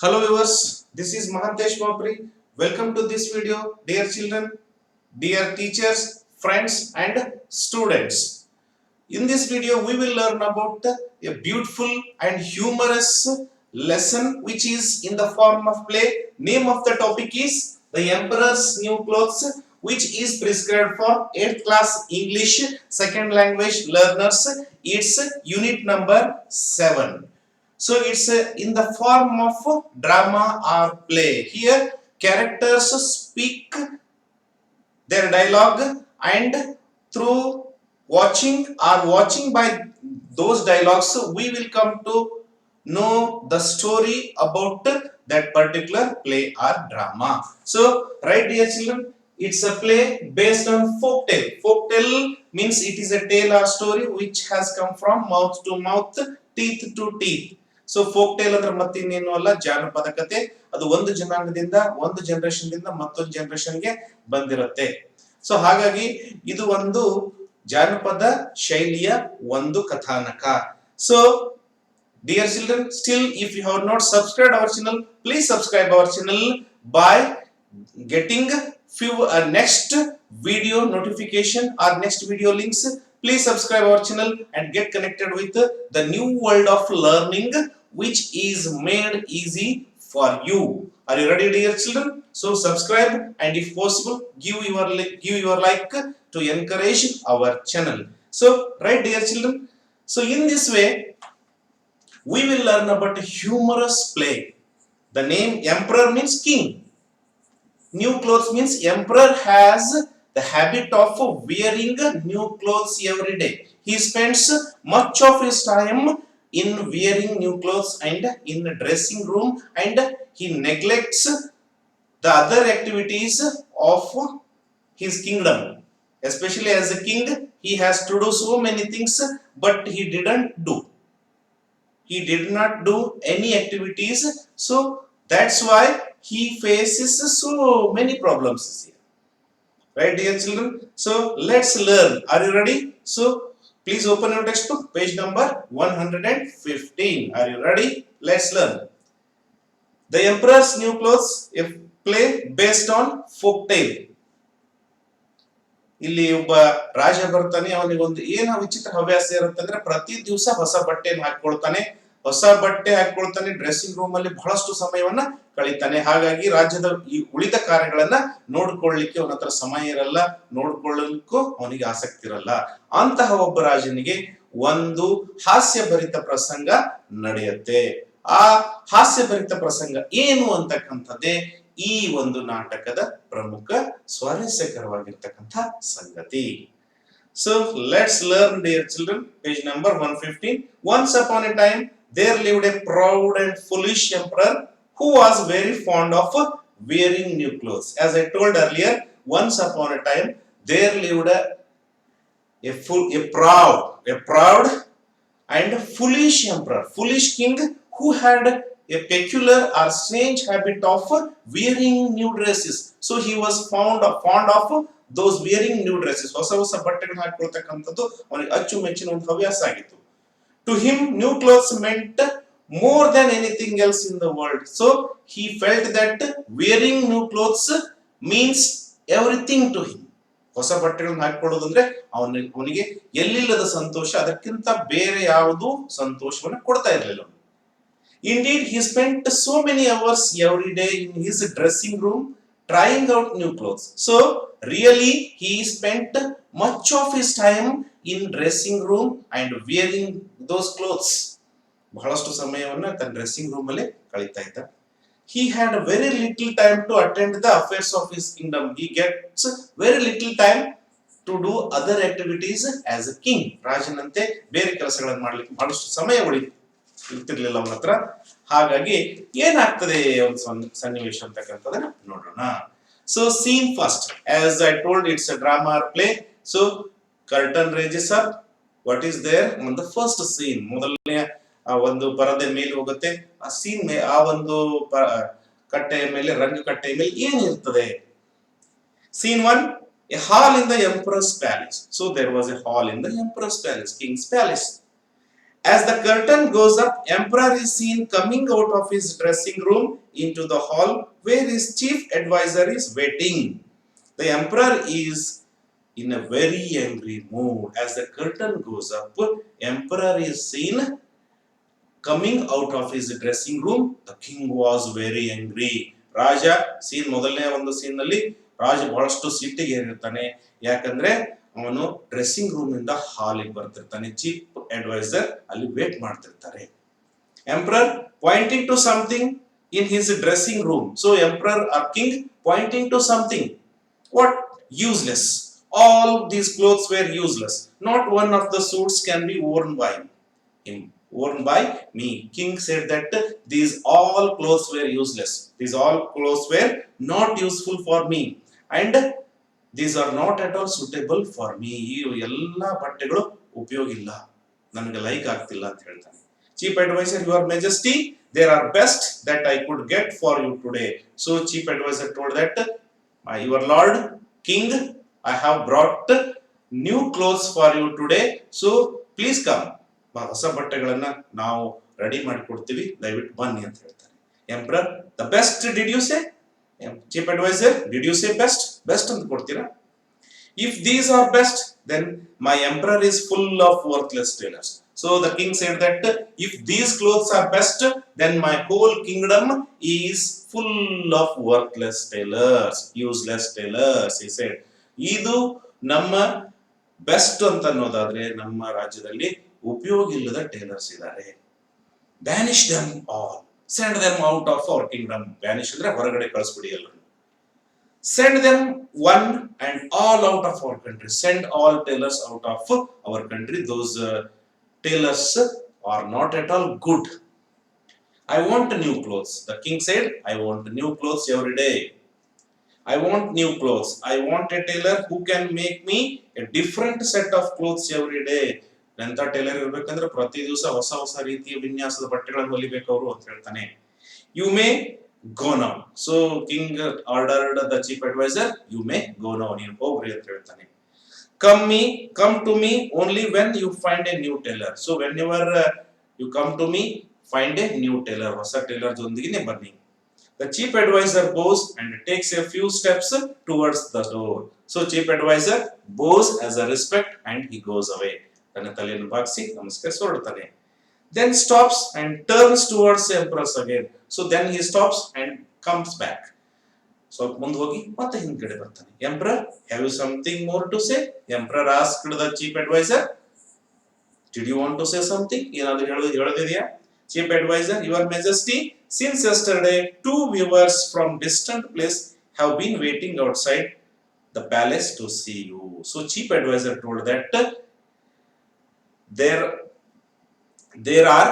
Hello viewers, this is Mahantesh Mapri. Welcome to this video, dear children, dear teachers, friends and students. In this video, we will learn about a beautiful and humorous lesson which is in the form of play. Name of the topic is The Emperor's New Clothes, which is prescribed for 8th class English second language learners. It's unit number 7. So it's in the form of drama or play. Here characters speak their dialogue, and through watching by those dialogues we will come to know the story about that particular play or drama. So right, dear children, it's a play based on folk tale. Folk tale means it is a tale or story which has come from mouth to mouth, teeth to teeth. So folk tale ಅಂದ್ರೆ ಮತ್ತಿನ್ನೇನು ಅಲ್ಲ, ಜಾನಪದ ಕತೆ. ಅದು ಒಂದು ಜನಾಂಗದಿಂದ ಒಂದು generation ದಿಂದ ಮತ್ತೊಂದು ಜನರೇಷನ್ಗೆ ಬಂದಿರುತ್ತೆ. ಸೊ ಹಾಗಾಗಿ ಇದು ಒಂದು ಜಾನಪದ ಶೈಲಿಯ ಒಂದು ಕಥಾನಕ. So dear children, still if you have not subscribed our channel, please subscribe our channel by getting few next video notification or next video links. Please subscribe our channel and get connected with the new world of learning which is made easy for you. Are you ready, dear children? So subscribe and if possible give your like to encourage our channel. So right, dear children, so in this way we will learn about a humorous play. The name Emperor means king. New clothes means emperor has the habit of wearing new clothes every day. He spends much of his time in wearing new clothes and in the dressing room, and he neglects the other activities of his kingdom. Especially as a king, he has to do so many things, but he did not do any activities. So that's why he faces so many problems here. Right, dear children? So let's learn. Are you ready? So please open your textbook, page number 115. Are you ready? Let's learn. The Emperor's New Clothes, a play based on folk tale. ಇಲ್ಲಿ ಒಬ್ಬ ರಾಜ ಬರ್ತಾನೆ. ಅವನಿಗೊಂದು ಏನು ವಿಚಿತ್ರ ಹವ್ಯಾಸ ಇರುತ್ತಂದ್ರೆ ಪ್ರತಿ ದಿವಸ ಹೊಸ ಬಟ್ಟೆಯನ್ನು ಹಾಕೊಳ್ತಾನೆ. ಡ್ರೆಸ್ಸಿಂಗ್ ರೂಮ್ ಅಲ್ಲಿ ಬಹಳಷ್ಟು ಸಮಯವನ್ನ ಕಳೀತಾನೆ. ಹಾಗಾಗಿ ರಾಜ್ಯದ ಈ ಉಳಿದ ಕಾರ್ಯಗಳನ್ನ ನೋಡ್ಕೊಳ್ಳಿಕ್ಕೆ ಅವನ ಹತ್ರ ಸಮಯ ಇರಲ್ಲ, ನೋಡ್ಕೊಳ್ಳಲಿಕ್ಕೂ ಅವನಿಗೆ ಆಸಕ್ತಿ ಇರಲ್ಲ. ಅಂತಹ ಒಬ್ಬ ರಾಜನಿಗೆ ಒಂದು ಹಾಸ್ಯಭರಿತ ಪ್ರಸಂಗ ನಡೆಯುತ್ತೆ. ಆ ಹಾಸ್ಯಭರಿತ ಪ್ರಸಂಗ ಏನು ಅಂತಕ್ಕಂಥದ್ದೇ ಈ ಒಂದು ನಾಟಕದ ಪ್ರಮುಖ ಸ್ವಾರಸ್ಯಕರವಾಗಿರ್ತಕ್ಕಂಥ ಸಂಗತಿ. So let's learn, dear children. Page number 115. Once upon a time there lived a proud and foolish emperor who was very fond of wearing new clothes. As I told earlier, once upon a time there lived a proud and foolish emperor, foolish king who had a peculiar or strange habit of wearing new dresses. So he was fond of those wearing new dresses. ಹೊಸ ಬಟ್ಟೆಗಳನ್ನು ಹಾಕಿಕೊಳ್ಳತಕ್ಕಂಥದ್ದು ಅವನಿಗೆ ಅಚ್ಚುಮೆಚ್ಚಿನ ಒಂದು ಹವ್ಯಾಸ ಆಗಿತ್ತು. To him, new clothes meant more than anything else in the world. So he felt that wearing new clothes means everything to him. ಹೊಸ ಬಟ್ಟೆಗಳನ್ನು ಹಾಕಿಕೊಳ್ಳೋದು ಅಂದ್ರೆ ಅವನಿಗೆ ಎಲ್ಲಿಲ್ಲದ ಸಂತೋಷ, ಅದಕ್ಕಿಂತ ಬೇರೆ ಯಾವುದು ಸಂತೋಷವನ್ನು ಕೊಡ್ತಾ ಇರಲಿಲ್ಲ. Indeed, he spent so many hours every day in his dressing room trying out new clothes. So really he spent much of his time in dressing room and wearing those clothes. ಬಹಳಷ್ಟು ಸಮಯವನ್ನ ತನ್ನ dressing room ಅಲ್ಲಿ ಕಳೀತಾ ಇದ್ದ. He had very little time to attend the affairs of his kingdom. He gets very little time to do other activities as a king. ರಾಜನಂತೆ ಬೇರೆ ಕೆಲಸಗಳನ್ನು ಮಾಡಲಿಕ್ಕೆ ಬಹಳಷ್ಟು ಸಮಯ ಇರ್ತಿರ್ಲಿಲ್ಲ ಅವನ ಹತ್ರ. ಹಾಗಾಗಿ ಏನಾಗ್ತದೆ ಒಂದು ಸನ್ನಿವೇಶ ಅಂತಕ್ಕಂಥದನ್ನ ನೋಡೋಣ. So scene first, as I told, it's a drama or play. So curtain raises up. What is there on the first scene? ಮೊದಲನೇ ಒಂದು ಪರದೆ ಮೇಲೆ ಹೋಗುತ್ತೆ. ಆ ಸೀನ್ ಆ ಒಂದು ಕಟ್ಟೆಯ ಮೇಲೆ, ರಂಗ ಕಟ್ಟೆಯ ಮೇಲೆ ಏನಿರ್ತದೆ? Scene 1, a hall in the emperor's palace. So there was a hall in the emperor's palace, king's palace. As the curtain goes up, Emperor is seen coming out of his dressing room into the hall where his chief advisor is waiting. The Emperor is in a very angry mood. As the curtain goes up, Emperor is seen coming out of his dressing room. The king was very angry. ರಾಜ scene ಮೊದಲನೇ ಒಂದು scene ನಲ್ಲಿ ರಾಜ ಬಹಳಷ್ಟು ಸಿಟ್ಟಿಗೆ ಏರಿರ್ತಾನೆ. ಯಾಕಂದ್ರೆ ಅವನು dressing room ಇಂದ ಹಾಲಿಗೆ ಬರ್ತಿರ್ತಾನೆ. ಚೀಫ್ ಅಡ್ವೈಸರ್ ಅಲ್ಲಿ ವೇಟ್ ಮಾಡ್ತಿರ್ತಾರೆ. Emperor pointing to something in his dressing room. So emperor or king pointing to something. What? Useless. All these clothes were useless. Not one of the suits can be worn by him. Worn by me. King said that these all clothes were useless. These all clothes were not useful for me. And these are not at all suitable for me. ಈ ಎಲ್ಲ ಬಟ್ಟೆಗಳು ಉಪಯೋಗ ಇಲ್ಲ, ನನಗೆ like ಆಗ್ತಿಲ್ಲ ಅಂತ ಹೇಳ್ತಾನೆ. Chief advisor, your majesty, there are best that I could get for you today. So chief advisor told that, your lord king, I have brought new clothes for you today, so please come. ಹೊಸ ಬಟ್ಟೆಗಳನ್ನ ನಾವು ready ಮಾಡಿ ಕೊಡ್ತೀವಿ, ದಯವಿಟ್ಟು ಬನ್ನಿ ಅಂತ ಹೇಳ್ತಾರೆ. Emperor, the best did you say? Chief adviser, did you say best? Best ಅಂತ ಕೊಡ್ತೀರಾ? If these are best, then my emperor is full of worthless tailors. So the king said that if these clothes are best, then my whole kingdom is full of worthless tailors, useless tailors, he said. ಇದು ನಮ್ಮ best ಅಂತ ಅನ್ನೋದಾದ್ರೆ ನಮ್ಮ ರಾಜ್ಯದಲ್ಲಿ ಉಪಯೋಗ ಇಲ್ಲದ Taylor's ಇದ್ದಾರೆ. ಬ್ಯಾನಿಶ್ them all, send them out of our Kingdom. ಬ್ಯಾನಿಶ್ ಅಂದ್ರೆ ಹೊರಗಡೆ ಕಳಿಸ್ಬಿಡಿ ಎಲ್ಲರೂ. Send them one and all out of our country. Send all tailors out of our country. Those tailors are not at all good. I want new clothes. The king said, I want new clothes every day. I want new clothes. I want a tailor who can make me a different set of clothes every day. ಎಂತ tailor ಇರ್ಬೇಕಂದ್ರೆ ಪ್ರತಿ ದಿವಸ ಹೊಸ ಹೊಸ ರೀತಿಯ ವಿನ್ಯಾಸದ ಬಟ್ಟೆಗಳನ್ನು ಹೊಲಿಬೇಕು ಅವರು ಅಂತ ಹೇಳ್ತಾನೆ. You may go now. So king ordered the chief advisor, you may go now. ನೀನು ಹೋಗ್ರಿ ಅಂತ ಹೇಳ್ತಾನೆ. Come to me only when you find a new tailor. So whenever you come to me, find a new tailor. ಹೊಸ tailor ಜೊಂದಿಗೆ ಬನ್ನಿ. The chief advisor bows and takes a few steps towards the door. So chief advisor bows as a respect and he goes away. ತನ್ನ ತಲೆಯನ್ನು ಬಾಗಿಸಿ ನಮಸ್ಕರಿಸಿ ಹೊರಡ್ತಾನೆ. Then stops and turns towards the empress again. So then he stops and comes back. ಸ್ವಲ್ಪ ಮುಂದೆ ಹೋಗಿ ಮತ್ತೆ ಹಿಂದ್ಗಡೆ ಬರ್ತಾನೆ. Emperor, have you something more to say? Emperor asked the chief advisor. Did you want to say something? ಏನಾದರೂ ಹೇಳೋದಿದೆಯಾ? Chief advisor, your majesty, since yesterday 2 viewers from distant place have been waiting outside the palace to see you. So chief advisor told that there are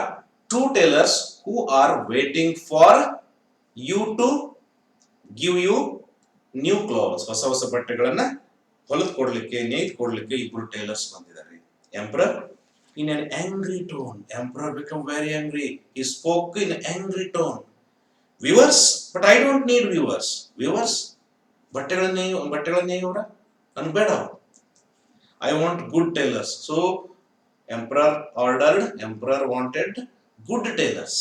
2 tailors who are waiting for you to give you new clothes. ಹೊಸ ಹೊಸ ಬಟ್ಟೆಗಳನ್ನ ಹೊಲಿದು ಕೊಡ್ಲಿಕ್ಕೆ, ನೇಯ್ದು ಕೊಡ್ಲಿಕ್ಕೆ 2 tailors ಬಂದಿದ್ದಾರೆ. Emperor, in an angry tone, emperor became very angry. He spoke in angry tone. Viewers, but I don't need viewers. Viewers, ಬಟ್ಟೆಗಳನ್ನ ನೇಯೋರ ನನಗೆ ಬೇಡ. I want good tailors. So emperor wanted good tailors,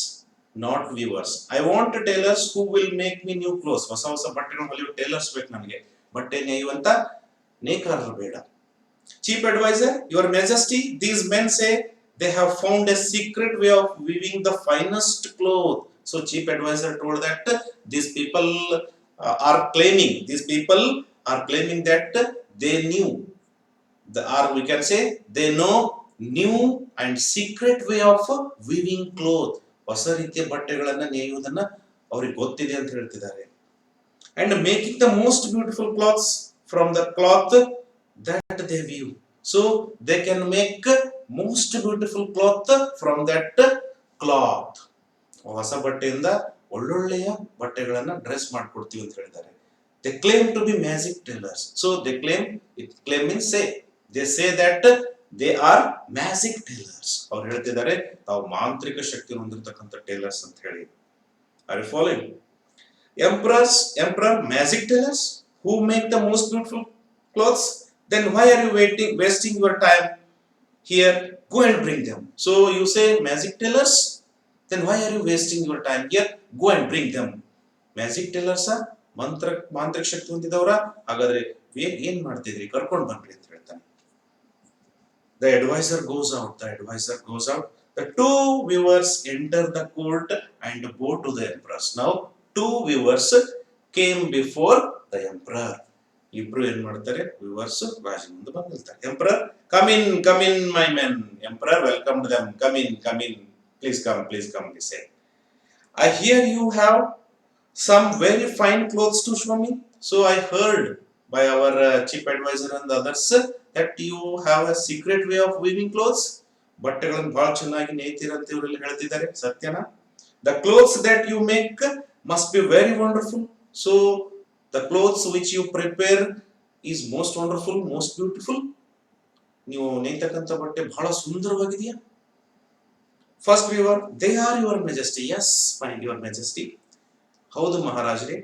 not viewers. I want tailors who will make me new clothes. ಹೊಸ ಹೊಸ ಬಟ್ಟೆಗಳನ್ನು ಹೊಲಿಯೋ tailors ಬೇಕು ನನಗೆ, ಬಟ್ಟೆ ನೇಯುವಂತ ನೇಕಾರರು ಬೇಡ. Chief advisor, your majesty, these men say they have found a secret way of weaving the finest cloth. So chief advisor told that these people are claiming that they knew, or we can say they know new and secret way of weaving cloth. ಹೊಸ ರೀತಿಯ ಬಟ್ಟೆಗಳನ್ನ ನೇಯುವುದನ್ನ ಅವರಿಗೆ ಗೊತ್ತಿದೆ ಅಂತ ಹೇಳ್ತಿದ್ದಾರೆ. And making the most beautiful cloths from the cloth that they weave. So they can make most beautiful cloth from that cloth. ಹೊಸ ಬಟ್ಟೆಯಿಂದ ಒಳ್ಳೊಳ್ಳೆಯ ಬಟ್ಟೆಗಳನ್ನ ಡ್ರೆಸ್ ಮಾಡ್ಕೊಡ್ತೀವಿ ಅಂತ ಹೇಳಿದ್ದಾರೆ. They claim to be magic tailors. So they claim means say. They say that they are magic tailors. ಅವ್ರು ಹೇಳ್ತಿದ್ದಾರೆ ತಾವು ಮಾಂತ್ರಿಕ ಶಕ್ತಿ ಹೊಂದಿರತಕ್ಕಂಥ ಟೇಲರ್ಸ್ ಅಂತ ಹೇಳಿ. Are you following? Emperor, magic tailors who make the most beautiful clothes? Then why are you wasting your time here? Go and bring them. So you say magic tellers, then why are you wasting your time here? Go and bring them. Magic tailors ಮಾಂತ್ರಿಕ ಶಕ್ತಿ ಹೊಂದಿದವರ? ಹಾಗಾದ್ರೆ ಏನ್ ಮಾಡ್ತಿದ್ರಿ, ಕರ್ಕೊಂಡು ಬನ್ರಿ ಅಂತ ಹೇಳ್ತಾನೆ. The advisor goes out. The two weavers enter the court and go to the emperor. Now two weavers came before the emperor. ಇಬ್ರು ಏನ್ ಮಾಡ್ತಾರೆ, ವಿವರ್ಸ್ ರಾಜ ಮುಂದೆ ಬಂದಿರ್ತಾರೆ. Emperor, come in my men. Emperor welcome them. Come in, please come, he said. I hear you have some very fine clothes to show me. So I heard by our chief advisor and the others that you have a secret way of weaving clothes. ಬಟ್ಟೆಗಳನ್ನು ಬಹಳ ಚೆನ್ನಾಗಿ ನೇಯ್ತೀರಂತ ಇವರೆಲ್ಲ ಹೇಳ್ತಿದ್ದಾರೆ. ಸತ್ಯನಾ? The clothes that you make must be very wonderful. So the clothes which you prepare is most wonderful, most beautiful. ನೀವು ನೇಯ್ತಕ್ಕಂಥ ಬಟ್ಟೆ ಬಹಳ ಸುಂದರವಾಗಿದೆಯಾ? First weaver, they are your majesty. Yes, fine, your majesty. ಹೌದು ಮಹಾರಾಜರೇ.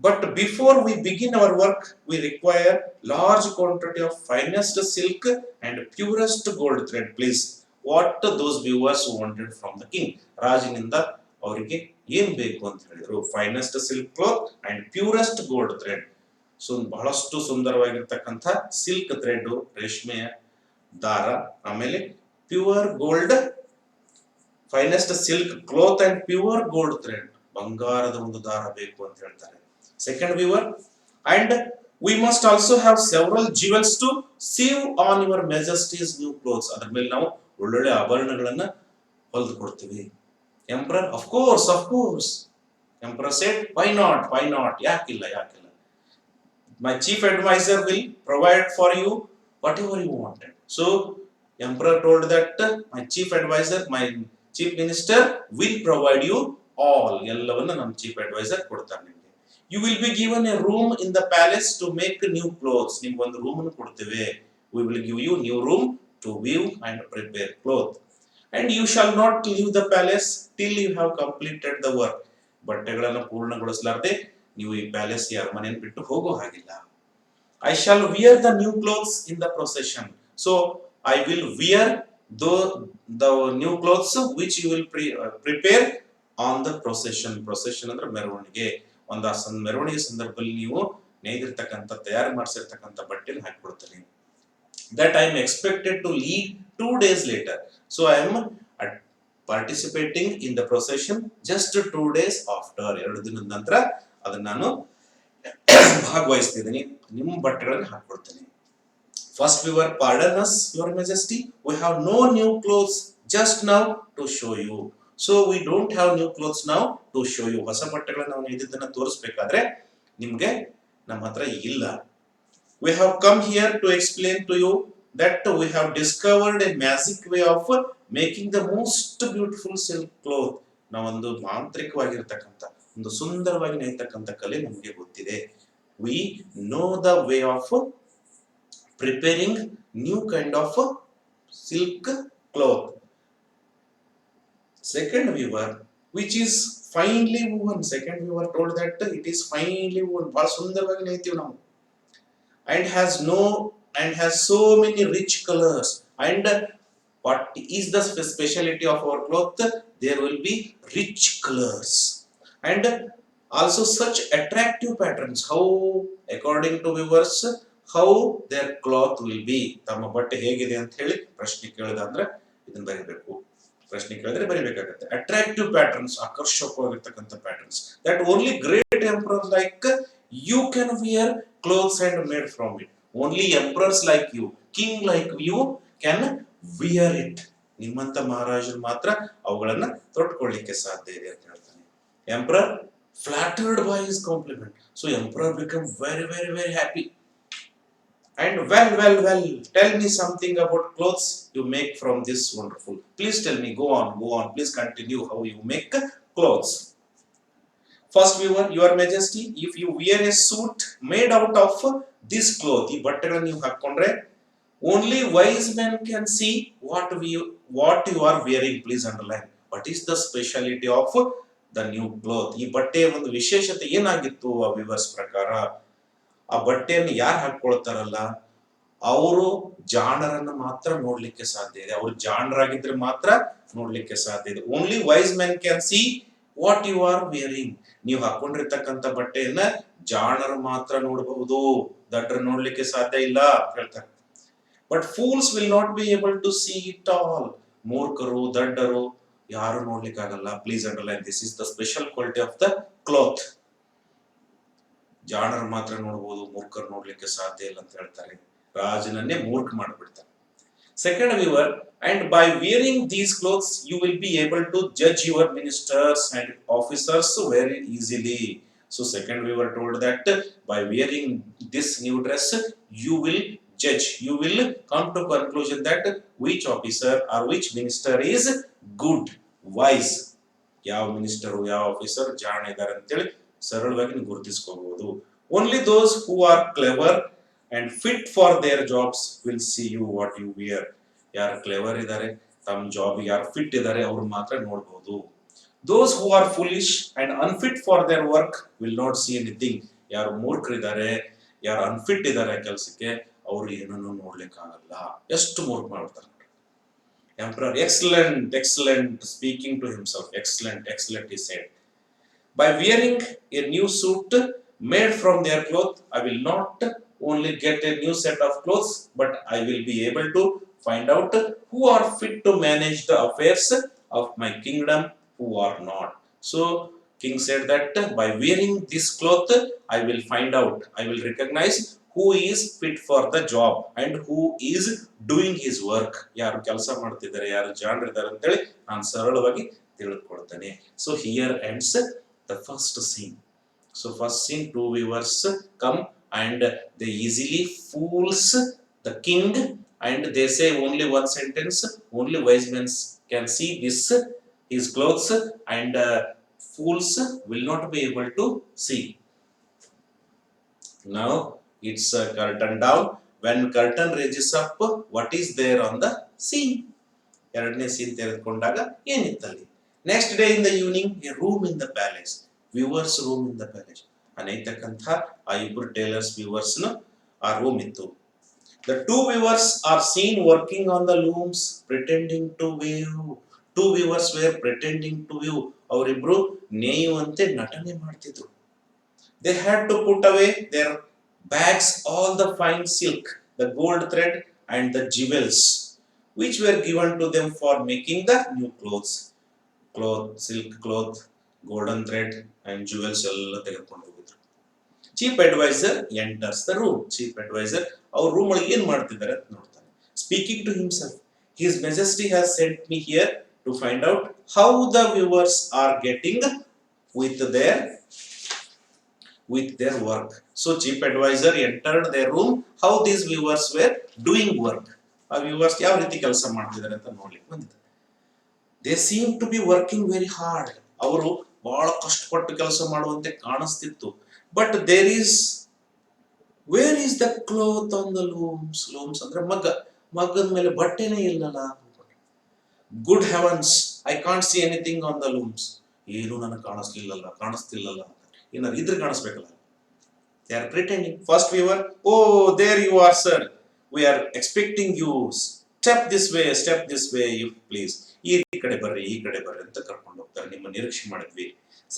But before we begin our work, we require large quantity of finest silk and purest gold thread. Please, what those viewers wanted from the king. ರಾಜನಿಂದ ಅವರಿಗೆ ಏನ್ ಬೇಕು ಅಂತ ಹೇಳಿದ್ರು? Finest silk cloth and purest gold thread. So ಬಹಳಷ್ಟು ಸುಂದರವಾಗಿರ್ತಕ್ಕಂಥ silk thread, ರೇಷ್ಮೆಯ ದಾರ, ಆಮೇಲೆ pure gold, finest silk cloth and pure gold thread, ಬಂಗಾರದ ಒಂದು ದಾರ ಬೇಕು ಅಂತ ಹೇಳ್ತಾರೆ. Second weaver, and we must also have several jewels to save on your majesty's new clothes. ಅದರ ಮೇಲೆ ನಾವು ಒಳ್ಳೊಳ್ಳೆ ಆಭರಣಗಳನ್ನ ಹೊಲಿದು ಕೊಡ್ತೀವಿ. Emperor, of course. Emperor said, why not? ಯಾಕಿಲ್ಲ. My chief advisor will provide for you whatever you wanted. So Emperor told that my chief advisor, my chief minister will provide you all. ಎಲ್ಲವನ್ನ ನಮ್ಮ chief advisor ಕೊಡ್ತಾರೆ ನಿಮಗೆ. You will be given a room in the palace to make new clothes. ನಿಮಗೆ ಒಂದು room ಅನ್ನು ಕೊಡ್ತೇವೆ. We will give you new room to weave and prepare cloth. And you shall not leave the palace till you have completed the work. ಬಟ್ಟೆಗಳನ್ನು ಪೂರ್ಣಗೊಳಿಸಲಾರದೆ ನೀವು ಈ palace ಅರಮನೆಯನ್ನು ಬಿಟ್ಟು ಹೋಗೋ ಹಾಗಿಲ್ಲ. I shall wear the new clothes in the procession. So I will wear the new clothes which you will prepare on the procession. Procession ಅಂದ್ರೆ ಮೆರವಣಿಗೆ. ಒಂದು ಮೆರವಣಿಗೆ ಸಂದರ್ಭದಲ್ಲಿ ನೀವು ನೇಯ್ದಿರ್ತಕ್ಕಂಥ, ತಯಾರು ಮಾಡಿಸಿರ್ತಕ್ಕಂಥ ಬಟ್ಟೆಯನ್ನು ಹಾಕಿಕೊಡ್ತೀನಿ. That I am expected to leave 2 days later. So I am participating in the procession just 2 days after. 2 ದಿನದ ನಂತರ ಅದನ್ನ ನಾನು ಭಾಗವಹಿಸ್ತಿದ್ದೀನಿ, ನಿಮ್ಮ ಬಟ್ಟೆಗಳನ್ನು ಹಾಕೊಡ್ತೀನಿ. First weaver, pardon us, your majesty, we have no new clothes just now to show you. So we don't have new clothes now to show you. ಹೊಸ ಬಟ್ಟೆಗಳನ್ನು ನಾವು ನೇಯ್ದಿದ್ದನ್ನ ತೋರಿಸಬೇಕಾದ್ರೆ ನಿಮಗೆ ನಮ್ಮ ಹತ್ರ ಇಲ್ಲ. We have come here to explain to you that we have discovered a magic way of making the most beautiful silk cloth. ನಾವೊಂದು ಮಾಂತ್ರಿಕವಾಗಿರ್ತಕ್ಕಂಥ, ಒಂದು ಸುಂದರವಾಗಿ ನೇಯ್ತಕ್ಕಂಥ ಕಲೆ ನಮಗೆ ಗೊತ್ತಿದೆ. We know the way of preparing new kind of silk cloth. Second weaver, which is finely woven. Second weaver told that it is finely woven. ಬಹಳ ಸುಂದರವಾಗಿ ನೇಯ್ತೀವಿ ನಾವು. And has so many rich colors. And what is the speciality of our cloth? There will be rich colors and also such attractive patterns. How, according to viewers, how their cloth will be. ತಮ್ಮ ಬಟ್ಟೆ ಹೇಗಿದೆ ಅಂತ ಹೇಳಿ ಪ್ರಶ್ನೆ ಕೇಳಿದ್ರೆ ಇದನ್ನ ಬರೀಬೇಕು. ಪ್ರಶ್ನೆ ಕೇಳಿದ್ರೆ ಬರೀಬೇಕಾಗುತ್ತೆ. ಅಟ್ರಾಕ್ಟಿವ್ ಪ್ಯಾಟರ್ನ್ಸ್, ಆಕರ್ಷಕವಾಗಿರ್ತಕ್ಕಂಥ patterns, that only great emperors like you can wear clothes and made from it. Only emperors like you, king like you can wear it. ನಿಮ್ಮಂತ ಮಹಾರಾಜರು ಮಾತ್ರ ಅವುಗಳನ್ನ ತೊಟ್ಕೊಳ್ಳಿಕ್ಕೆ ಸಾಧ್ಯ ಇದೆ ಅಂತ ಹೇಳ್ತಾನೆ. Emperor flattered by his compliment. So emperor became very happy. And well, tell me something about clothes you make from this wonderful. Please tell me, go on, please continue how you make clothes. First weaver, your majesty, if you wear a suit made out of this cloth, ಈ ಬಟ್ಟೆಗಳನ್ನು ನೀವು ಹಾಕೊಂಡ್ರೆ only wise men can see what you are wearing. Please underline. What is the speciality of the new cloth? ಈ ಬಟ್ಟೆಯ ಒಂದು ವಿಶೇಷತೆ ಏನಾಗಿತ್ತು ಆ ವಿವರ್ಸ್ ಪ್ರಕಾರ? ಆ ಬಟ್ಟೆಯನ್ನು ಯಾರು ಹಾಕೊಳ್ತಾರಲ್ಲ ಅವರು ಜಾಣರನ್ನ ಮಾತ್ರ ನೋಡ್ಲಿಕ್ಕೆ ಸಾಧ್ಯ ಇದೆ. ಅವರು ಜಾಣರಾಗಿದ್ರೆ ಮಾತ್ರ ನೋಡ್ಲಿಕ್ಕೆ ಸಾಧ್ಯ ಇದೆ. Only wise men can see what you are wearing. ನೀವು ಹಾಕೊಂಡಿರ್ತಕ್ಕಂಥ ಬಟ್ಟೆಯನ್ನ ಜಾಣರು ಮಾತ್ರ ನೋಡಬಹುದು, ದಡ್ಡರು ನೋಡ್ಲಿಕ್ಕೆ ಸಾಧ್ಯ ಇಲ್ಲ ಹೇಳ್ತಾರೆ. But fools will not be able to see it all. ಮೂರ್ಖರು ದಡ್ಡರು ಯಾರು ನೋಡ್ಲಿಕ್ಕೆ ಆಗಲ್ಲ. Please underline, this is the special quality of the cloth. ಜಾಣರು ಮಾತ್ರ ನೋಡಬಹುದು, ಮೂರ್ಖರು ನೋಡ್ಲಿಕ್ಕೆ ಸಾಧ್ಯ ಇಲ್ಲ ಅಂತ ಹೇಳ್ತಾರೆ. ರಾಜನನ್ನೇ ಮೂರ್ಖ ಮಾಡಿಬಿಡ್ತಾರೆ. Second viewer, and by wearing these clothes you will be able to judge your ministers and officers very easily. So second viewer told that by wearing this new dress you will judge, you will come to conclusion that which officer or which minister is good, wise. ಯಾವ minister ಯಾವ officer ಜಾಣ ಇದ್ದಾರೆ ಅಂತೇಳಿ ಸರಳವಾಗಿ ನೀವು ಗುರುತಿಸ್ಕೋಬಹುದು. Only those who are clever and fit for their jobs will see you what you wear. ಯಾರು clever ಇದ್ದಾರೆ, ತಮ್ಮ ಜಾಬ್ ಯಾರು ಫಿಟ್ ಇದ್ದಾರೆ ಅವ್ರು ಮಾತ್ರ ನೋಡಬಹುದು. Those who are foolish and unfit for their work will not see anything. ಯಾರು ಮೂರ್ಖರಿದ್ದಾರೆ, ಯಾರು ಅನ್ಫಿಟ್ ಇದ್ದಾರೆ ಕೆಲಸಕ್ಕೆ, ಅವರು ಏನನ್ನು ನೋಡ್ಲಿಕ್ಕೆ ಆಗಲ್ಲ. ಎಷ್ಟು ಮೂರ್ಖ ಮಾಡ್ತಾರೆ. Emperor, excellent, speaking to himself, excellent, he said. By wearing a new suit made from their cloth, I will not only get a new set of clothes, but I will be able to find out who are fit to manage the affairs of my kingdom, who are not. So king said that by wearing this cloth I will find out, I will recognize who is fit for the job and who is doing his work. ಯಾರು ಕೆಲಸ ಮಾಡ್ತಿದ್ದಾರೆ, ಯಾರು ಜಾಣರಿದ್ದಾರೆ ಅಂತೇಳಿ ನಾನು ಸರಳವಾಗಿ ತಿಳಿದುಕೊಳ್ತೇನೆ. So here ends the first scene. So first scene, two weavers come and they easily fools the king, and they say only one sentence, only wise men can see this his clothes, and fools will not be able to see. Now it's curtain down. When curtain raises up, what is there on the scene? ಎರಡನೇ scene ತೆಗೆದುಕೊಂಡಾಗ ಏನಿತ್ತಲ್ಲಿ? Next day in the evening, a room in the palace, weavers room in the palace. ಅನೇಕಂಥ ಆ ಇಬ್ಬರು tailors weavers ಆ room ಇತ್ತು. The two weavers are seen working on the looms pretending to weave. Two weavers were pretending to weave. ಅವರಿಬ್ರು ನೇಯುವಂತೆ ನಟನೆ ಮಾಡ್ತಿದ್ರು. They had to put away their bags all the fine silk, the gold thread and the jewels which were given to them for making the new clothes. Silk cloth, golden thread and jewels ಎಲ್ಲ ತೆಗೆದುಕೊಂಡು ಹೋಗಿದ್ರು. Chief adviser enters the room. Chief adviser ಅವ್ರ room ಒಳಗೆ ಏನ್ ಮಾಡ್ತಿದ್ದಾರೆ ಅಂತ ನೋಡ್ತಾನೆ. Speaking to himself, his majesty has sent me here to find out how the weavers are getting with their work. So chief advisor entered their room, how these viewers were doing work. ಆ viewers ಯಾವ ರೀತಿ ಕೆಲಸ ಮಾಡ್ತಿದ್ದಾರೆ ಅಂತ ನೋಡ್ಲಿಕ್ಕೆ ಬಂದಿದ್ದಾರೆ. They seem to be working very hard. ಅವರು ಬಹಳ ಕಷ್ಟಪಟ್ಟು ಕೆಲಸ ಮಾಡುವಂತೆ ಕಾಣಿಸ್ತಿತ್ತು. But where is the cloth on the looms? Looms ಅಂದ್ರೆ ಮಗ್ಗದ ಮೇಲೆ ಬಟ್ಟೆನೇ ಇಲ್ಲಲ್ಲ. Good heavens, I can't see anything on the looms. ಏನು ನನಗೆ ಕಾಣಿಸ್ತಿಲ್ಲಲ್ಲ. ಏನಾದ್ರು ಇದ್ರೆ ಕಾಣಿಸ್ಬೇಕಲ್ಲ. They are pretending. First viewer, oh there you are sir, we are expecting you, step this way if please. ಈ ಕಡೆ ಬರ್ರಿ ಅಂತ ಕರ್ಕೊಂಡು ಹೋಗ್ತಾರೆ, ನಿಮ್ಮ ನಿರೀಕ್ಷೆ ಮಾಡಿದ್ವಿ.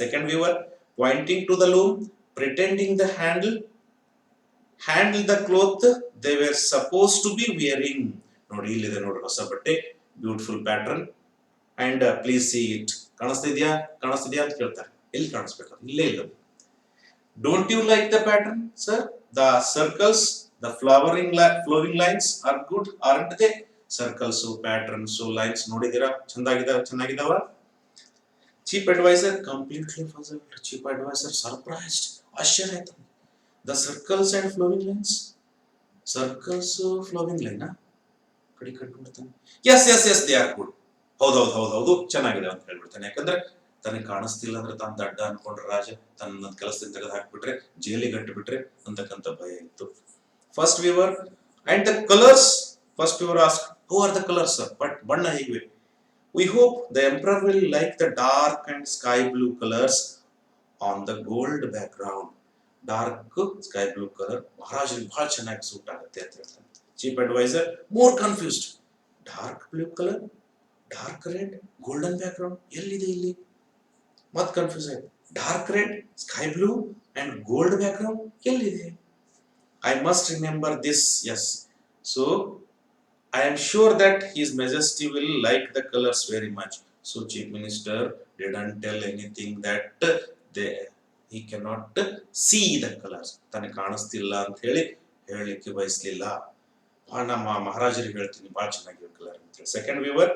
Second viewer, pointing to the loom, pretending the handle the cloth they were supposed to be wearing. ನೋಡಿ ಇಲ್ಲಿದೆ ನೋಡಿ ಹೊಸ ಬಟ್ಟೆ, beautiful pattern, and please see it. ಕಾಣಿಸ್ತಿದ್ಯಾ ಅಂತ ಕೇಳ್ತಾರೆ. ಎಲ್ಲಿ ಕಾಣಿಸ್ಬೇಕು? ಇಲ್ಲೇ ಇಲ್ಲ. Don't you like the pattern, sir? The circles, the flowing lines are good, aren't they? Circles, patterns, lines ನೋಡಿದಿರಾ? ಚೆನ್ನಾಗಿದಾವ? Chief advisor completely puzzled. Chief advisor surprised. ಆಶ್ಚರ್ಯ ಆಯ್ತು. The circles and flowing lines. Circles, flowing line. ಕಡಿ ಕಂಡುಬಿಡ್ತಾನೆ. Yes, they are good. ಹೌದು ಚೆನ್ನಾಗಿದೆ ಅಂತ ಹೇಳ್ಬಿಡ್ತಾನೆ. ಯಾಕಂದ್ರೆ ತನಗೆ ಕಾಣಿಸ್ತಿಲ್ಲ ಅಂದ್ರೆ ತಾನು ದಡ್ಡ ಅನ್ಕೊಂಡ್ರೆ ರಾಜ ತನ್ನ ಕೆಲಸದಿಂದ ತೆಗೆದು ಹಾಕ್ಬಿಟ್ರೆ, ಜೈಲಿಗೆ ಅಟ್ಟುಬಿಟ್ರೆ ಅಂತಕ್ಕಂಥ ಭಯ ಇತ್ತು. First viewer and the colours. First viewer ask, who are the colours sir? But ಬಣ್ಣ ಹೇಗಿವೆ? We hope the emperor will like the dark and sky blue colors on the gold background. Dark sky blue colour ಮಹಾರಾಜರಿಗೆ ಬಹಳ ಚೆನ್ನಾಗಿ suit ಆಗುತ್ತೆ ಅಂತ ಹೇಳ್ತಾನೆ. Chief advisor more confused. Dark blue color, dark red, golden background. ಎಲ್ಲಿದೆ ಇಲ್ಲಿ? ಮತ್ confuse ಆಯ್ತು. Dark red, sky blue and gold background ಎಲ್ಲಿದೆ? I must remember this, yes. So I am sure that His Majesty will like the colors very much. So Chief Minister didn't tell anything that they, he cannot see the colors. ತನಗೆ ಕಾಣಿಸ್ತಿಲ್ಲ ಅಂತ ಹೇಳಿ ಹೇಳಲಿಕ್ಕೆ ಬಯಸಲಿಲ್ಲ. ನಮ್ಮ ಮಹಾರಾಜರಿಗೆ ಹೇಳ್ತೀನಿ ಬಹಳ ಚೆನ್ನಾಗಿ ಕಲರ್ ಅಂತ ಹೇಳಿ. Second viewer,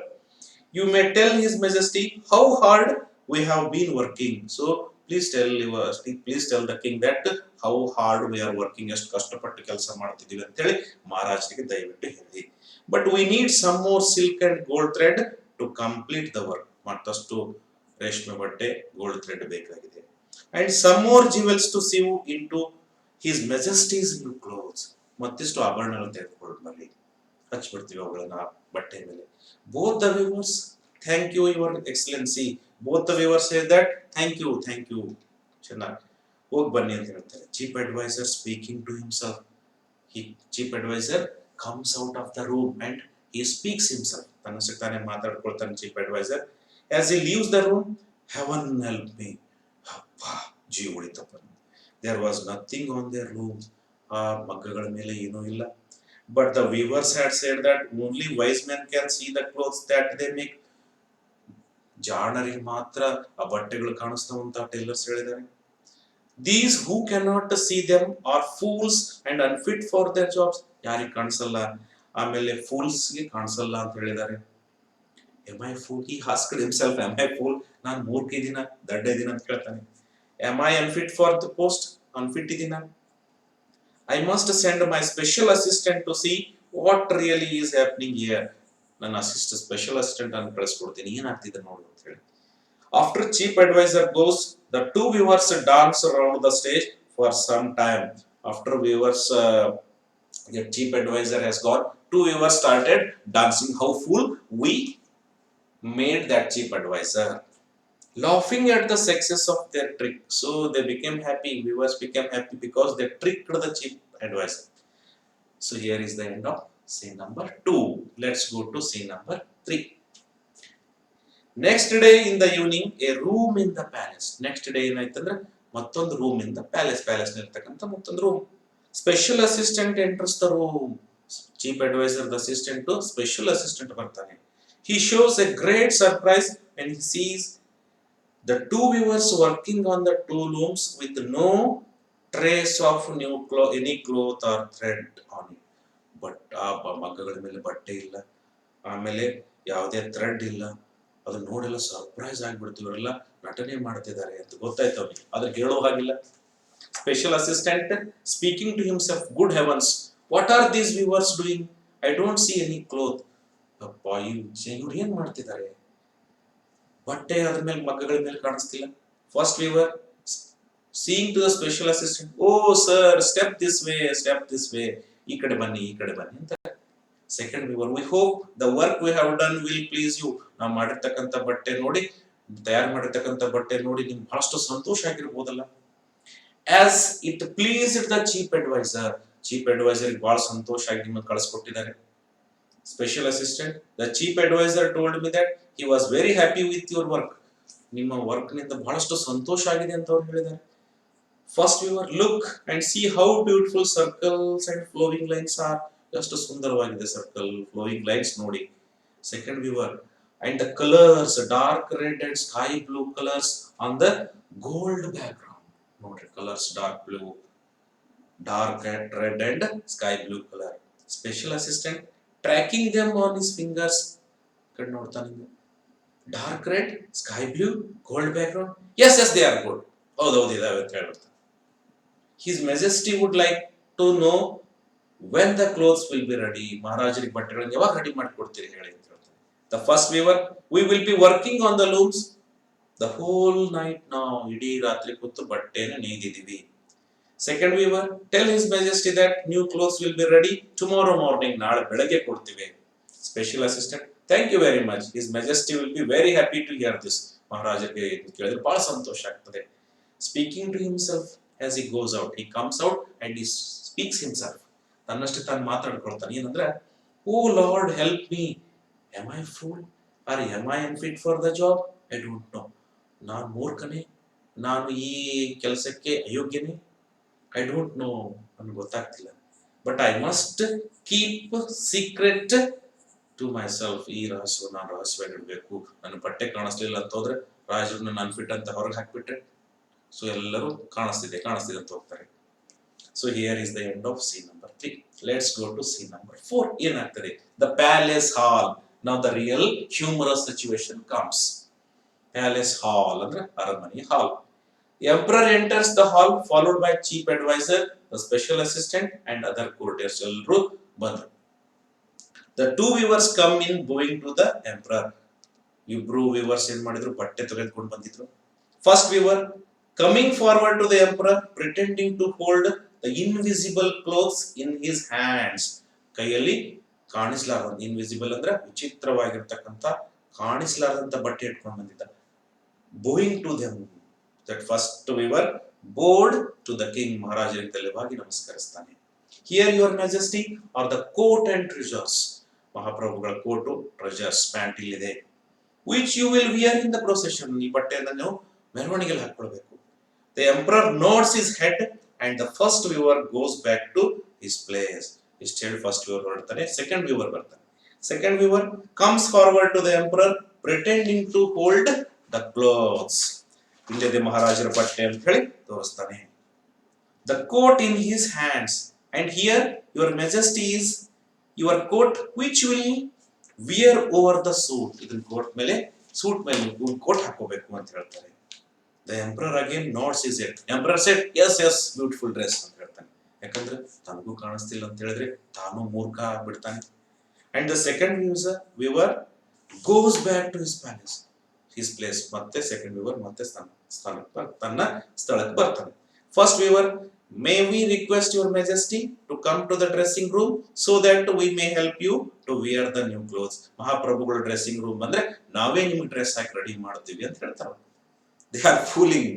you may tell His Majesty how hard we have been working. So please tell the king that how hard we are working, ಎಷ್ಟು ಕಷ್ಟಪಟ್ಟು ಕೆಲಸ ಮಾಡ್ತಿದ್ದೀವಿ ಅಂತ ಹೇಳಿ ಮಹಾರಾಜರಿಗೆ ದಯವಿಟ್ಟು ಹೇಳಿ. But we need some more silk and gold thread to complete the work. ಮತ್ತಷ್ಟು ರೇಷ್ಮೆ ಬಟ್ಟೆ ಗೋಲ್ಡ್ ಥ್ರೆಡ್ ಬೇಕಾಗಿದೆ. And some more jewels to sew into His Majesty's new clothes. ಮತ್ತಿಷ್ಟು ಆಭರಣಗಳನ್ನು ತೆಗೆದುಕೊಂಡು ಬರಲಿ, ಹಚ್ಚಿಬಿಡ್ತೀವಿ ಅವುಗಳನ್ನ ಬಟ್ಟೆ ಮೇಲೆ. Both the viewers, thank you, Your Excellency. Both the viewers say that thank you. ಚೆನ್ನಾಗಿ ಹೋಗಿ ಬನ್ನಿ ಅಂತ ಹೇಳ್ತಾರೆ. Chief advisor speaking to himself. Chief advisor comes out of the room and he speaks himself. ತನ್ನಷ್ಟಕ್ಕೆ ತಾನೇ ಮಾತಾಡ್ಕೊಳ್ತಾನೆ chief advisor. As he leaves the room, heaven help me. ಅಪ್ಪಾ, ಜೀವ ಉಳಿತಪ್ಪ. There was nothing on their room. ಆ ಮಗ್ಗಗಳ ಮೇಲೆ ಏನೂ ಇಲ್ಲ. But the weavers had said that only wise men can see the clothes that they make. ಜಾಣರಿಗೆ ಮಾತ್ರ ಆ ಬಟ್ಟೆಗಳು ಕಾಣಿಸ್ತಾವ ಅಂತ ಟೈಲರ್ಸ್ ಹೇಳಿದ್ದಾರೆ. These who cannot see them are fools and unfit for their jobs. ಯಾರಿಗೆ ಕಾಣಿಸಲ್ಲ, ಆಮೇಲೆ fools ಗೆ ಕಾಣಿಸಲ್ಲ ಅಂತ ಹೇಳಿದ್ದಾರೆ. Am I fool? He asked himself, am I fool? ನಾನು ಮೂರ್ಖ ಇದೀನ, ದಡ್ಡ ಇದೀನ ಅಂತ ಕೇಳ್ತಾನೆ. Am I unfit for the post? Unfit ಇದೀನ? I must send my special assistant to see what really is happening here. ನನ್ನ ಸ್ಪೆಷಲ್ ಅಸಿಸ್ಟೆಂಟ್ ಅನ್ನು ಕಳಿಸ್ಕೊಡ್ತೀನಿ, ಏನಾಗ್ತಿದೆ ನೋಡು ಅಂತ ಹೇಳಿ. After chief advisor goes, the two viewers dance around the stage for some time. After viewers, the chief advisor has gone, two viewers started dancing. How fool we made that chief advisor, laughing at the success of their trick. So they became happy. Viewers became happy because they tricked the chief advisor. So here is the end of scene number 2. Let's go to scene number 3. Next day in the evening, a room in the palace. Next day ಏನಾಯ್ತಂದ್ರೆ ಮತ್ತೊಂದು room in the palace. Palace ಇರ್ತಕ್ಕಂಥ ಮತ್ತೊಂದು room. Special assistant enters the room. Chief advisor, the assistant to special assistant ಬರ್ತಾನೆ. He shows a great surprise when he sees the two weavers working on the two looms with no trace of any cloth or thread on it. But ಆ ಮಗ್ಗಗಳ ಮೇಲೆ ಬಟ್ಟೆ ಇಲ್ಲ, ಆಮೇಲೆ ಯಾವುದೇ thread ಇಲ್ಲ. ಅದು ನೋಡೆಲ್ಲ surprise ಆಗ್ಬಿಡ್ತು, ಇವರೆಲ್ಲ ನಟನೆ ಮಾಡ್ತಿದ್ದಾರೆ ಅಂತ ಗೊತ್ತಾಯ್ತು ಅವನಿಗೆ. ಆದ್ರೆ ಹೇಳೋ ಹಾಗಿಲ್ಲ. Special assistant speaking to himself, good heavens, what are these weavers doing? I don't see any cloth. ಅಪ್ಪ, ಇವ್ರು ಏನ್ ಮಾಡ್ತಿದ್ದಾರೆ? ಬಟ್ಟೆ ಅದ್ರ ಮೇಲೆ ಮಗ್ಗಗಳ ಮೇಲೆ ಕಾಣಿಸ್ತಿಲ್ಲ. First weaver seeing to the special assistant, oh sir, step this way, ಈ ಕಡೆ ಬನ್ನಿ ಅಂತ. Second weaver, we hope the work we have done will please you. ನಾವು ಮಾಡಿರ್ತಕ್ಕಂಥ ಬಟ್ಟೆ ನೋಡಿ, ತಯಾರು ಮಾಡಿರ್ತಕ್ಕಂಥ ಬಟ್ಟೆ ನೋಡಿ ನಿಮ್ಗೆ ಬಹಳಷ್ಟು ಸಂತೋಷ ಆಗಿರ್ಬೋದಲ್ಲ. As it pleased the chief advisor ಬಹಳ ಸಂತೋಷ ಆಗಿ ನಿಮ್ಮನ್ನು ಕಳಿಸ್ಕೊಟ್ಟಿದ್ದಾರೆ. Special assistant, the chief advisor told me that he was very happy with your work. ನಿಮ್ಮ ವರ್ಕ್ ನಿಂದ ಬಹಳಷ್ಟು ಸಂತೋಷ ಆಗಿದೆ ಅಂತ ಅವ್ರು ಹೇಳಿದ್ದಾರೆ. First weaver, look and see how beautiful circles and flowing lines are. ಎಷ್ಟು ಸುಂದರವಾಗಿದೆ ಸರ್ಕಲ್, ಫ್ಲೋವಿಂಗ್ ಲೈನ್ಸ್ ನೋಡಿ. Second weaver, and the colours, dark red and sky blue colours on the gold background. ನೋಡ್ರಿ, colours dark blue, dark red and sky blue colour. Special assistant tracking them on his fingers. ಕಡೆ ನೋಡ್ತಾನೆ, dark red, sky blue, gold background. Yes they are gold. ಹೌದೌದು, ಇದಾವೆ ಅಂತ ಹೇಳ್ಬಿಡ್ತಾನೆ. His Majesty would like to know when the clothes will be ready. ಮಹಾರಾಜರಿಗೆ ಬಟ್ಟೆಗಳನ್ನು ಯಾವಾಗ ready ಮಾಡಿ ಕೊಡ್ತೀರಿ ಹೇಳಿ ಅಂತ ಹೇಳ್ತಾರೆ. The first weaver, we will be working on the looms the whole night now. ಇಡೀ ರಾತ್ರಿ ಕೂತು ಬಟ್ಟೆಯನ್ನು ನೇಯ್ದಿದ್ದೀವಿ. Second weaver, tell His Majesty that new clothes will be ready tomorrow morning. ನಾಳೆ ಬೆಳಗ್ಗೆ ಕೊಡ್ತೀವಿ. Special assistant, thank you very much. His Majesty will be very happy to hear this. ಮಹಾರಾಜರಿಗೆ ಕೇಳಿದ್ರೆ ಬಹಳ ಸಂತೋಷ ಆಗ್ತದೆ. Speaking to himself as he goes out, he comes out and he speaks himself. ತನ್ನಷ್ಟೇ ತಾನು ಮಾತಾಡ್ಕೊಳ್ತಾನೆ. ಏನಂದ್ರೆ, oh Lord help me, am I fool or am I unfit for the job, I don't know. ನಾನು ಮೂರ್ಖನೇ, ನಾನು ಈ ಕೆಲಸಕ್ಕೆ ಅಯೋಗ್ಯನೇ, I don't know, ನನಗೆ ಗೊತ್ತಾಗ್ತಿಲ್ಲ. But I must keep secret to myself. ಈ ರಹಸ್ಯ ನಾನು ರಹಸ್ಯವಾಗಿಡ್ಬೇಕು. ನನ್ನ ಬಟ್ಟೆ ಕಾಣಿಸ್ಲಿಲ್ಲ ಅಂತ ಹೋದ್ರೆ ರಾಜರನ್ನ ನಾನು ಫಿಟ್ ಅಂತ ಹೊರಗೆ ಹಾಕ್ಬಿಟ್ರೆ ಸೊ ಎಲ್ಲರೂ ಕಾಣಿಸ್ತಿದೆ ಅಂತ ಹೋಗ್ತಾರೆ. So here is the end of scene number 3. Let's go to scene number 4. ಏನಾಗ್ತದೆ? The palace hall. Now the real humorous situation comes. Palace hall ಅಂದ್ರೆ ಅರಮನೆ hall. Emperor enters the hall followed by chief advisor, the special assistant and other courtiers. ಎಲ್ಲರೂ ಬಂದರು. The two weavers come in going to the emperor. ಇಬ್ರು weavers ಏನ್ ಮಾಡಿದ್ರು? ಬಟ್ಟೆ ತೆಗೆದುಕೊಂಡು ಬಂದಿದ್ರು. First weaver coming forward to the emperor pretending to hold the invisible clothes in his hands. ಕೈಯಲ್ಲಿ ಕಾಣಿಸಲಾರದಂತ, invisible ಅಂದ್ರೆ ವಿಚಿತ್ರವಾಗಿರ್ತಕ್ಕಂಥ ಕಾಣಿಸಲಾರದಂತ ಬಟ್ಟೆ ಇಟ್ಕೊಂಡು ಬಂದಿದ್ದ. Bowing to them. That first weaver bowed to the king. ಮಹಾರಾಜರಿಗೆ ತಲೆಬಾಗಿ ನಮಸ್ಕರಿಸ್ತಾನೆ. Here your majesty are the coat and treasures. ಮಹಾಪ್ರಭುಗಳ coat, treasures, pant ಇಲ್ಲಿದೆ. Which you will wear in the procession. ಈ ಬಟ್ಟೆಯನ್ನು ನೀವು ಮೆರವಣಿಗೆಯಲ್ಲಿ ಹಾಕೊಳ್ಬೇಕು. The emperor nods his head and the first weaver goes back to his place. ಇಷ್ಟು ಹೇಳಿ first weaver ಹೊರಡ್ತಾನೆ. ಸೆಕೆಂಡ್ ವೀವರ್ ಬರ್ತಾನೆ. Second weaver comes forward to the emperor pretending to hold the clothes. ಇಲ್ಲದೆ ಮಹಾರಾಜರ ಬಟ್ಟೆ ಅಂತ ಹೇಳಿ ತೋರಿಸ್ತಾನೆ. The coat in his hands and here your majesty is your coat which will wear over the suit. ಇದನ್ನ coat ಮೇಲೆ, suit ಮೇಲೆ coat ಹಾಕೋಬೇಕು ಅಂತ ಹೇಳ್ತಾರೆ. The emperor again nods his head. Emperor said yes beautiful dress ಅಂತ ಹೇಳ್ತಾನೆ. ಯಾಕಂದ್ರೆ ತನಗೂ ಕಾಣಿಸ್ತಿಲ್ಲ ಅಂತ ಹೇಳಿದ್ರೆ ತಾನು ಮೂರ್ಖ ಆಗ್ಬಿಡ್ತಾನೆ. And the second weaver goes back to his place. ಮತ್ತೆ ಸೆಕೆಂಡ್ weaver ಮತ್ತೆ ತನ್ನ ಸ್ಥಳಕ್ಕೆ ಬರ್ತಾನೆ. First weaver, may we request your majesty to come to the dressing room so that we may help you to wear the new clothes. ಮಹಾಪ್ರಭುಗಳ dressing room ಅಂದ್ರೆ ನಾವೇ ನಿಮಗೆ dress ಹಾಕಿ ready ಮಾಡ್ತೀವಿ ಅಂತ ಹೇಳ್ತಾರೆ. They are fooling.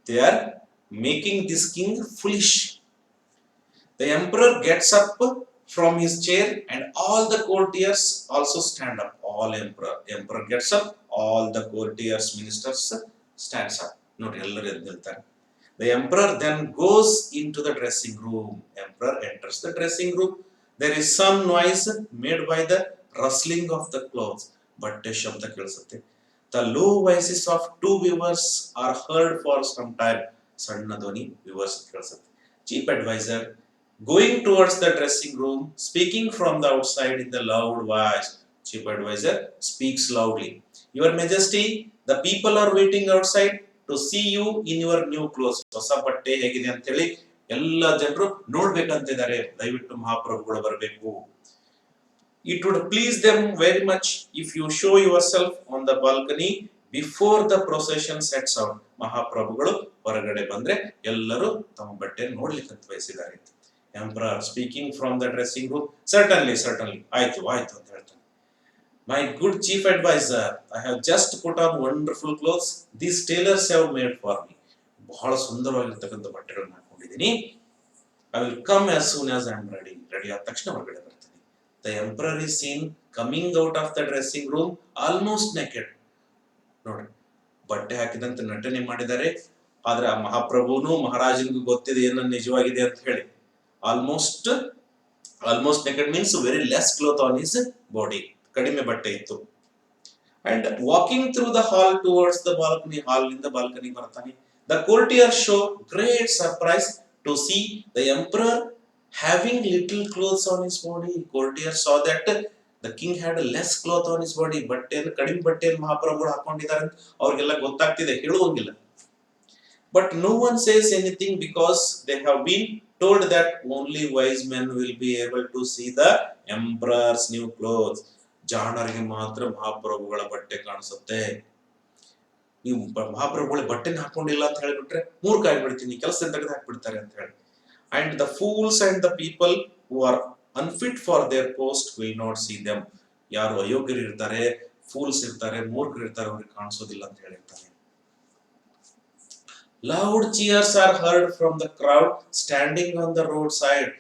They are making this king foolish. The emperor gets up from his chair and all the courtiers also stand up. All emperor gets up, all the courtiers, ministers stands up. ನೋಡಿ ಎಲ್ಲರೂ ಎದ್ದು ನಿಲ್ತಾರೆ. The emperor then goes into the dressing room. Emperor enters the dressing room. There is some noise made by the rustling of the clothes. ಬಟ್ಟೆ ಶಬ್ದ ಕೇಳಿಸುತ್ತೆ. The low voices of two weavers are heard for some time. ಸಣ್ಣ ಧ್ವನಿ weavers ಕೇಳಿಸುತ್ತೆ. Chief advisor going towards the dressing room, speaking from the outside in the loud voice. Chief advisor speaks loudly. Your majesty, the people are waiting outside to see you in your new clothes. ಹೊಸ ಬಟ್ಟೆ ಹೇಗಿದೆ ಅಂತ ಹೇಳಿ ಎಲ್ಲ ಜನರು ನೋಡ್ಬೇಕಂತಿದ್ದಾರೆ. ದಯವಿಟ್ಟು ಮಹಾಪ್ರಭುಗಳು ಬರಬೇಕು. It would please them very much if you show yourself on the balcony before the procession sets out. ಮಹಾಪ್ರಭುಗಳು ಹೊರಗಡೆ ಬಂದ್ರೆ ಎಲ್ಲರೂ ತಮ್ಮ ಬಟ್ಟೆ ನೋಡ್ಲಿಕ್ಕೆ ಅಂತ ಬಯಸಿದ್ದಾರೆ. Emperor speaking from the dressing room, certainly ಆಯ್ತು ಅಂತ ಹೇಳ್ತಾನೆ. My good chief advisor, I have just put on wonderful clothes. These tailors have made for me. ಬಹಳ ಸುಂದರವಾಗಿರ್ತಕ್ಕಂಥ ಬಟ್ಟೆಗಳನ್ನು ಹಾಕೊಂಡಿದ್ದೀನಿ. I will come as soon as I am ready. Ready ಆದ ತಕ್ಷಣ ಹೊರಗಡೆ ಬರ್ತೀನಿ. The emperor is seen coming out of the dressing room almost naked. ನೋಡಿ, ಬಟ್ಟೆ ಹಾಕಿದಂತೆ ನಟನೆ ಮಾಡಿದ್ದಾರೆ. ಆದ್ರೆ ಆ ಮಹಾಪ್ರಭುನು ಮಹಾರಾಜನಿಗೂ ಗೊತ್ತಿದೆ ಏನನ್ನ ನಿಜವಾಗಿದೆ ಅಂತ ಹೇಳಿ. Almost naked means very less cloth on his body. ಕಡಿಮೆ ಬಟ್ಟೆ ಇತ್ತು. And walking through the hall towards the balcony, hall in the balcony ಬರ್ತಾನೆ. The courtiers show great surprise to see the emperor having little clothes on his body. Courtiers saw that the king had less cloth on his body. ಬಟ್ಟೆಯನ್ನು ಕಡಿಮೆ ಬಟ್ಟೆಯನ್ನು ಮಹಾಪ್ರಭುಗಳು ಹಾಕೊಂಡಿದ್ದಾರೆ ಅಂತ ಅವ್ರಿಗೆಲ್ಲ ಗೊತ್ತಾಗ್ತಿದೆ, ಹೇಳುವಂಗಿಲ್ಲ. But no one says anything because they have been told that only wise men will be able to see the emperor's new clothes. ಜಾಣರಿಗೆ ಮಾತ್ರ ಮಹಾಪ್ರಭುಗಳ ಬಟ್ಟೆ ಕಾಣಿಸುತ್ತೆ. ನೀವು ಮಹಾಪ್ರಭುಗಳ ಬಟ್ಟೆನ ಹಾಕೊಂಡಿಲ್ಲ ಅಂತ ಹೇಳಿಬಿಟ್ರೆ ಮೂರ್ಖ ಆಗಿಬಿಡ್ತೀನಿ, ಕೆಲಸ ತೆಗೆದು ಹಾಕ್ಬಿಡ್ತಾರೆ ಅಂತ ಹೇಳಿ. And the fools and the people who are unfit for their post will not see them. ಯಾರು ಅಯೋಗ್ಯರು ಇರ್ತಾರೆ, ಫೂಲ್ಸ್ ಇರ್ತಾರೆ, ಮೂರ್ಖರು ಇರ್ತಾರೆ, ಅವ್ರಿಗೆ ಕಾಣಿಸೋದಿಲ್ಲ ಅಂತ ಹೇಳಿರ್ತಾನೆ. Loud cheers are heard from the crowd standing on the roadside.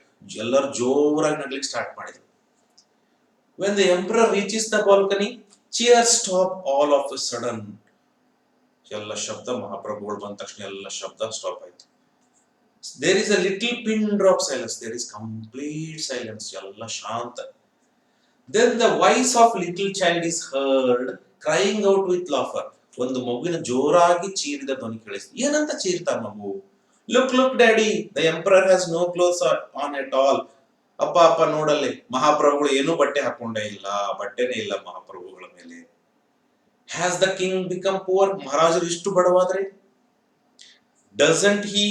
ಎಲ್ಲರೂ ಜೋರಾಗಿ ನಗ್ಲಿಕ್ಕೆ ಸ್ಟಾರ್ಟ್ ಮಾಡಿದ್ರು. When the emperor reaches the balcony, cheers stop all of a sudden. ಎಲ್ಲ ಶಬ್ದ ಮಹಾಪ್ರಭುಗಳು ಬಂದ ತಕ್ಷಣ ಎಲ್ಲ ಶಬ್ದ ಸ್ಟಾಪ್ ಆಯ್ತು. There is a little pin drop silence. There is complete silence. ಎಲ್ಲ ಶಾಂತ. Then the voice of little child is heard crying out with laughter. ಒಂದು ಮಗುವಿನ ಜೋರಾಗಿ ಚೀರಿದ ಧ್ವನಿ ಕೇಳಿಸ್ತು. ಏನಂತ ಚೀರ್ತಾ ಮಗು? Look, look, daddy. The emperor has no clothes on at all. ಅಪ್ಪ ಅಪ್ಪ ನೋಡಲ್ಲಿ, ಮಹಾಪ್ರಭುಗಳು ಏನೂ ಬಟ್ಟೆ ಹಾಕೊಂಡೇ ಇಲ್ಲ, ಬಟ್ಟೆನೇ ಇಲ್ಲ ಮಹಾಪ್ರಭುಗಳ ಮೇಲೆ. Has the king become poor? ಮಹಾರಾಜರು ಇಷ್ಟು ಬಡವಾದ್ರೆ? Doesn't he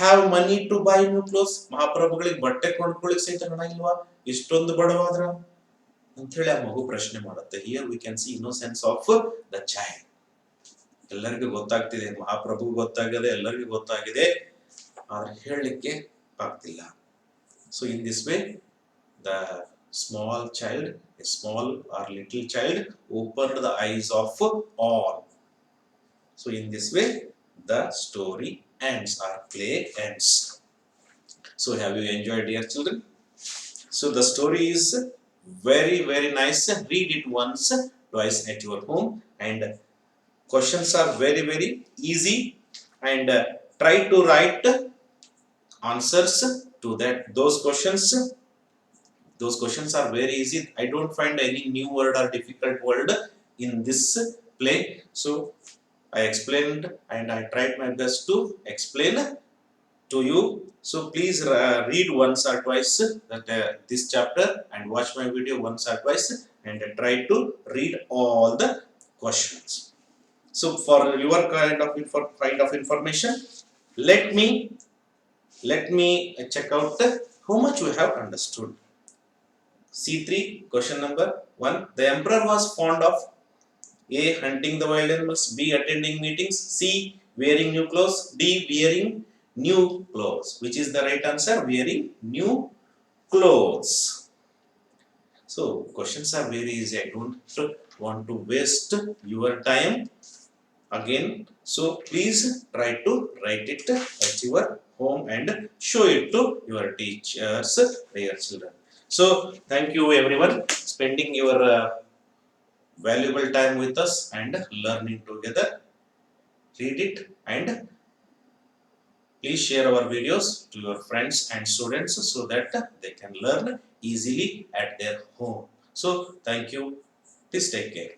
have money to buy new clothes? ಮಹಾಪ್ರಭುಗಳಿಗೆ ಬಟ್ಟೆ ಕೊಂಡ್ಕೊಳ್ಳಿಕ್ಕೆ ಸಹಿತ ಹಣ ಇಲ್ವಾ? ಇಷ್ಟೊಂದು ಬಡವಾದ್ರ ಅಂತ ಹೇಳಿ ಆ ಮಗು ಪ್ರಶ್ನೆ ಮಾಡುತ್ತೆ. Here we can see innocence of the child. ಎಲ್ಲರಿಗೂ ಗೊತ್ತಾಗ್ತಿದೆ, ಮಹಾಪ್ರಭು ಗೊತ್ತಾಗಿದೆ, ಎಲ್ಲರಿಗೂ ಗೊತ್ತಾಗಿದೆ, ಆದ್ರೆ ಹೇಳಲಿಕ್ಕೆ ಆಗ್ತಿಲ್ಲ. So in this way, the small child, a small or little child, opened the eyes of all. So in this way, the story ends or play ends. So have you enjoyed, dear children? So the story is very nice. Read it once, twice at your home, and questions are very easy, and try to write answers to those questions. Those questions are very easy. I don't find any new word or difficult word in this play. So I explained and I tried my best to explain to you. So please read once or twice this chapter and watch my video once or twice and try to read all the questions. So for your kind of information, let me check out how much you have understood. C3 question number 1. The emperor was fond of A. Hunting the wild animals, B. Attending meetings, C. Wearing new clothes, D. Wearing new clothes. Which is the right answer? Wearing new clothes. So questions are very easy. I don't want to waste your time again. So please try to write it at your home and show it to your teachers, dear children. So thank you everyone spending your valuable time with us and learning together. Read it and please share our videos to your friends and students so that they can learn easily at their home. So thank you. Please take care.